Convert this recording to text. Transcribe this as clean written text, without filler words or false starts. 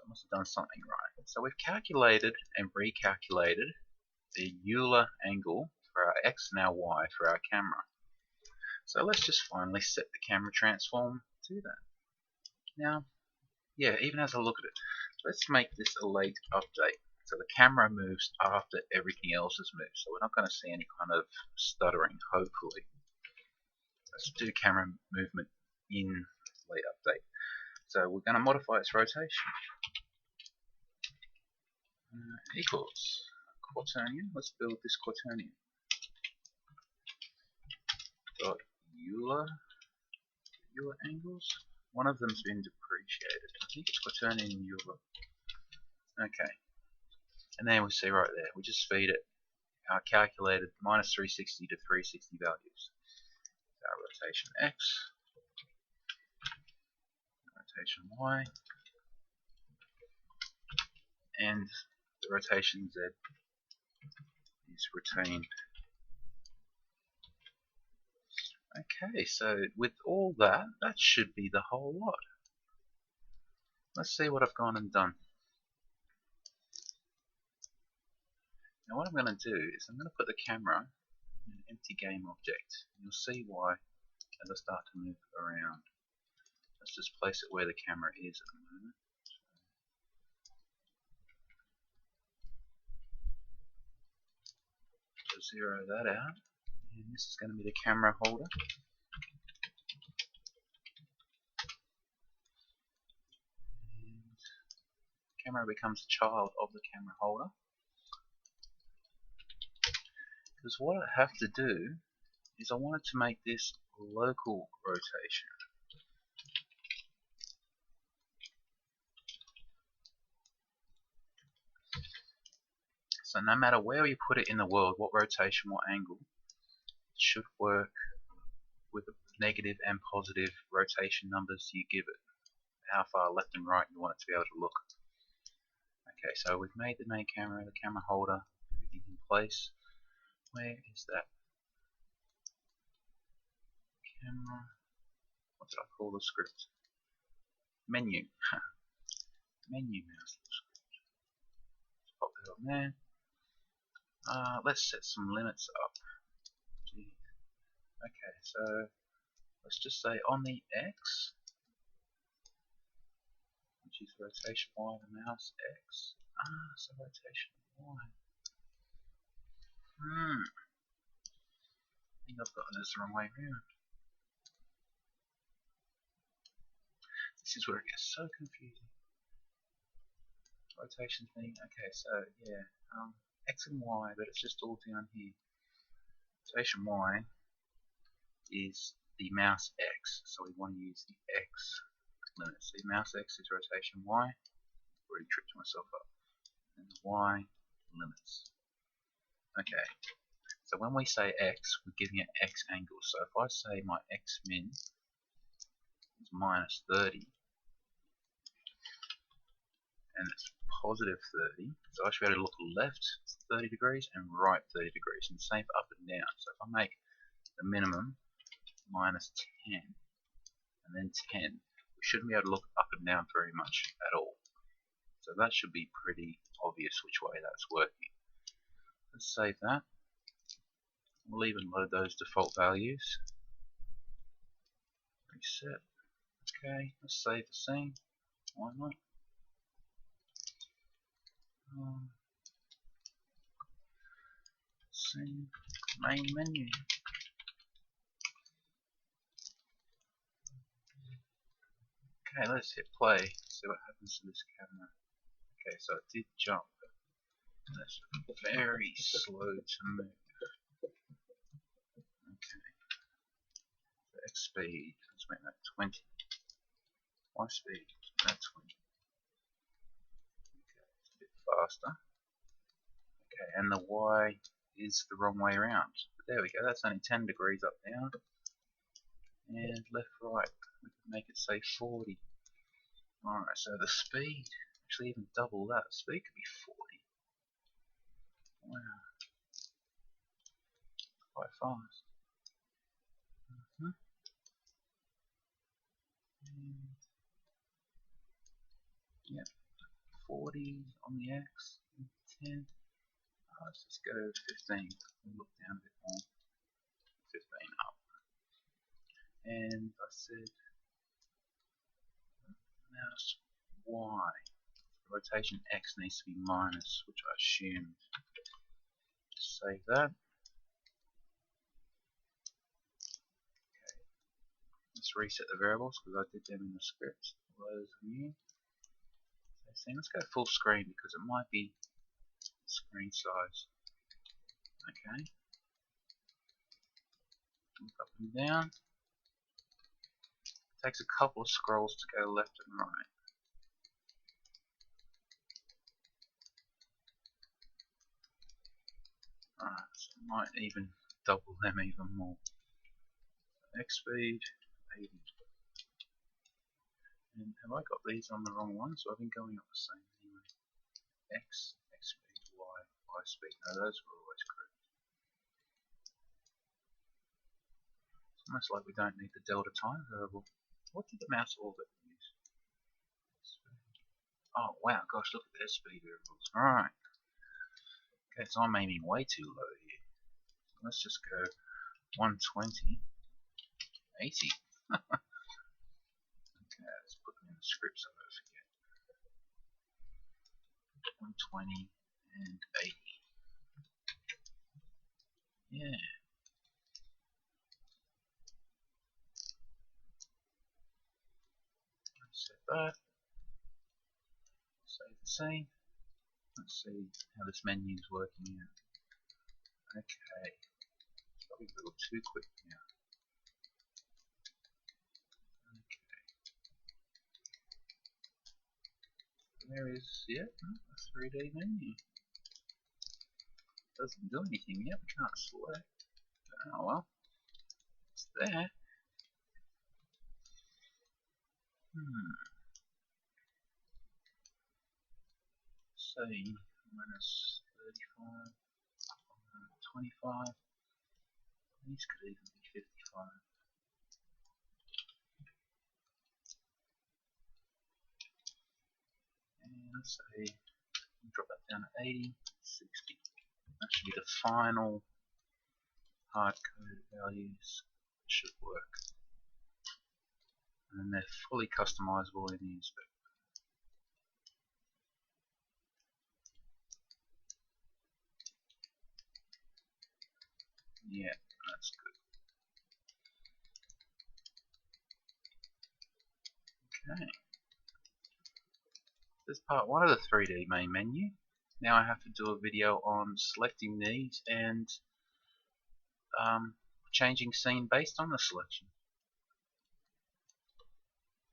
must have done something right. So we've calculated and recalculated the Euler angle for our x and our y for our camera. So let's just finally set the camera transform to that. Now, yeah, even as I look at it, let's make this a late update. So the camera moves after everything else has moved. So we're not going to see any kind of stuttering, hopefully. Let's do camera movement in late update. So we're going to modify its rotation. Equals quaternion. Let's build this quaternion. Dot Euler angles. One of them's been depreciated. I think it's quaternion Euler. Okay. And then we see right there, we just feed it our calculated minus 360 to 360 values. Our rotation x, rotation y, and the rotation z is retained. Okay, so with all that, that should be the whole lot. Let's see what I've gone and done. Now what I'm going to do is I'm going to put the camera in an empty game object. You'll see why as I start to move around. Let's just place it where the camera is at the moment. So zero that out. And this is going to be the camera holder. And the camera becomes a child of the camera holder. Because what I have to do is I wanted to make this local rotation. So no matter where you put it in the world, what rotation, what angle, it should work with the negative and positive rotation numbers you give it. How far left and right you want it to be able to look. Okay, so we've made the main camera, the camera holder, everything in place. Where is that? Camera. What did I call the script? Menu. Menu mouse script. Let's pop that on there. Let's set some limits up. Okay, so let's just say on the X, which is rotation Y, the mouse X. So rotation Y. I think I've gotten this the wrong way around. This is where it gets so confusing. Rotation thing. Okay, so yeah, X and Y, but it's just all down here. Rotation Y is the mouse X, so we want to use the X limit. So the mouse X is rotation Y. Already tripped myself up. And the Y limits. Okay, so when we say X, we're giving it X angle. So if I say my X min is minus 30, and it's positive 30, so I should be able to look left 30 degrees and right 30 degrees, and same for up and down. So if I make the minimum minus 10 and then 10, we shouldn't be able to look up and down very much at all. So that should be pretty obvious which way that's working. Let's save that. We'll even load those default values. Reset. Okay, let's save the scene. Why not? Scene, main menu. Okay, let's hit play. See what happens to this camera. Okay, so it did jump. And it's very slow to move. Okay. The X speed, let's make that 20. Y speed, let's make that 20. Okay, it's a bit faster. Okay, and the Y is the wrong way around. But there we go, that's only 10 degrees up down. And left, right, we can make it say 40. Alright, so the speed, actually even double that, the speed could be 40. Wow. Quite fast. Yep. 40 on the X, 10. Let's just go 15. We'll look down a bit more. 15 up. And I said mouse Y. Rotation X needs to be minus, which I assumed. Save that. Let's reset the variables because I did them in the script. Close new. So let's go full screen because it might be screen size. Okay. Look up and down. It takes a couple of scrolls to go left and right. Alright, so I might even double them even more. X speed 80. And have I got these on the wrong one? So I've been going up the same anyway. X speed, Y speed. No, those were always correct. It's almost like we don't need the delta time variable. What did the mouse orbit use? Oh wow, gosh, look at their speed variables. Alright. Okay, so I'm aiming way too low here. Let's just go 120, 80. Okay, let's put them in the script so I don't forget. 120 and 80. Yeah. Set that. Save the scene. Let's see how this menu is working out. Okay. It's probably a little too quick now. Okay. There is, yeah, a 3D menu. Doesn't do anything yet, we can't select. Oh well. It's there. Say minus 35, 25. These could even be 55. And let's say drop that down to 80, 60. That should be the final hard-coded values. Should work. And they're fully customizable in the inspector. Yeah, that's good. Okay. This is part 1 of the 3D main menu. Now I have to do a video on selecting these and changing scene based on the selection.